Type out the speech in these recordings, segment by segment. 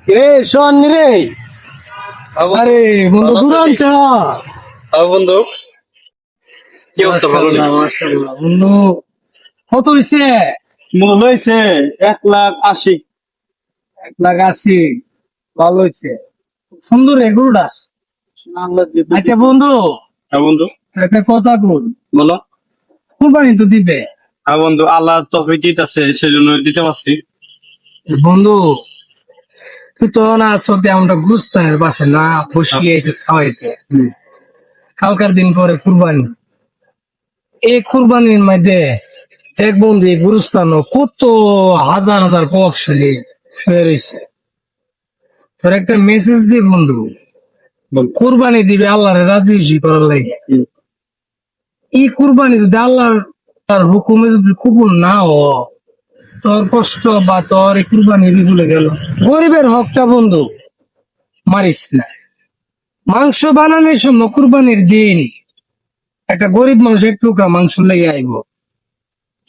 রে শোন রে, আরে বন্ধু দূরান চা বন্ধু কি অবস্থা? ভালো নেই? বন্ধু কত হয়েছে? মূল হয়েছে 1,80,000। 1,80,000 ভালো হয়েছে, সুন্দর এগুলোটা। আচ্ছা বন্ধু, হ্যাঁ বন্ধু, একটা কথা বল, বলো। কুরবানি তো দিবে হ্যাঁ বন্ধু, আল্লাহ তৌফিক দিতেছে, সেজন্য দিতে পারছি। বন্ধু। তুই তো না সত্যি আমরা বুঝতে পারছি না, বসিয়ে এসে খাওয়াইতে। কালকার দিন পরে কুরবানি, এই কুরবানির মধ্যে দেখ বন্ধু, এই গুরুস্থান কত হাজার হাজার প্রভাবশালী শুয়ে রয়েছে। তোর একটা মেসেজ দি বন্ধু, বল। কুরবানি দিবে আল্লাহর রাজি খুশি করার লাগে। এই কুরবানি যদি আল্লাহর তার হুকুমে যদি কবুল না হ, তোর কষ্ট বা তোর এই কুরবানি ভুলে গেল। গরিবের হকটা বন্ধু মারিস না। মাংস বানানোর সময় কুরবানির দিন একটা গরিব মানুষ এক টুকরা মাংস লেগে আইব,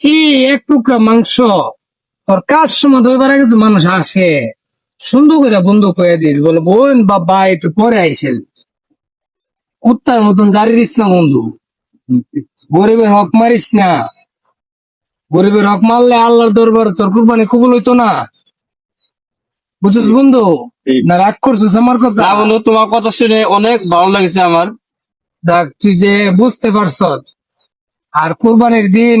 কি এক টুকরা মাংস তোর কাজ সময় ধরবার আগে তো মানুষ আসে, সুন্দর করে বন্ধু কয়ে দিস, বলে বোন বা ভাই একটু পরে আইসেন, কুত্তার মতন জারি দিস না বন্ধু। গরিবের হক মারিস না, গরিবের হক মারলে আল্লাহর দরবার তোর কুরবানি কবুল হইতো না। বুঝছিস বন্ধু? না রাগ করছিস আমার কথা? না বন্ধু, তোমার কথা শুনে অনেক ভালো লাগছে আমার। দেখ তুই যে বুঝতে পারছ, আর কুরবানির দিন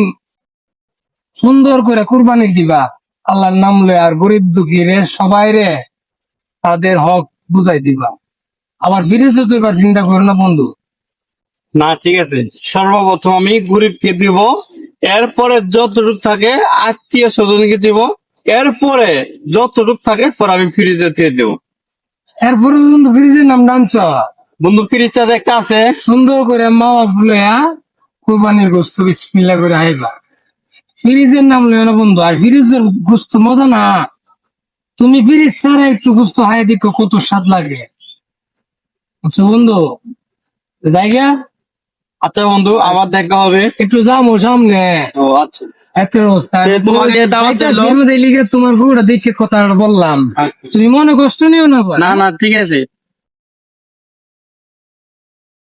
সুন্দর করে কুরবানি দিবা আল্লাহর নাম লয়ে, আর গরিব দুঃখী রে সবাই রে তাদের হক বুঝাই দিবা। আবার ফিরেছে তুই এবার চিন্তা করো না বন্ধু। না ঠিক আছে, সর্বপ্রথম আমি গরিবকে দিব, এরপরে যতটুক থাকে আত্মীয় স্বজনকে দিব, এরপরে যতটুক থাকে পরে আমি ফ্রিজে দিয়ে দেবো। এরপরে বন্ধু ফ্রিজের নাম ডানছ, বন্ধু ফ্রিজ চার্জ একটা আছে। সুন্দর করে মামা ফুলে কুরবানির গোস্ত বিসমিল্লাহ করে হাইবা। ফ্রিজের নাম লয় না বন্ধু, আর ফ্রিজের গোস্ত মজা না। তুমি ফ্রিজ ছাড়া একটু গোস্ত হাই দেখো কত স্বাদ লাগে। আচ্ছা বন্ধু, জায়গা আচ্ছা বন্ধু, আবার দেখা হবে। একটু যাবো সামনে। ও আচ্ছা, এত অবস্থা তোমাকে দাওয়াত দিলাম। তোমার দেখে কথাটা বললাম, তুমি মনে কষ্ট নিও না। না না ঠিক আছে।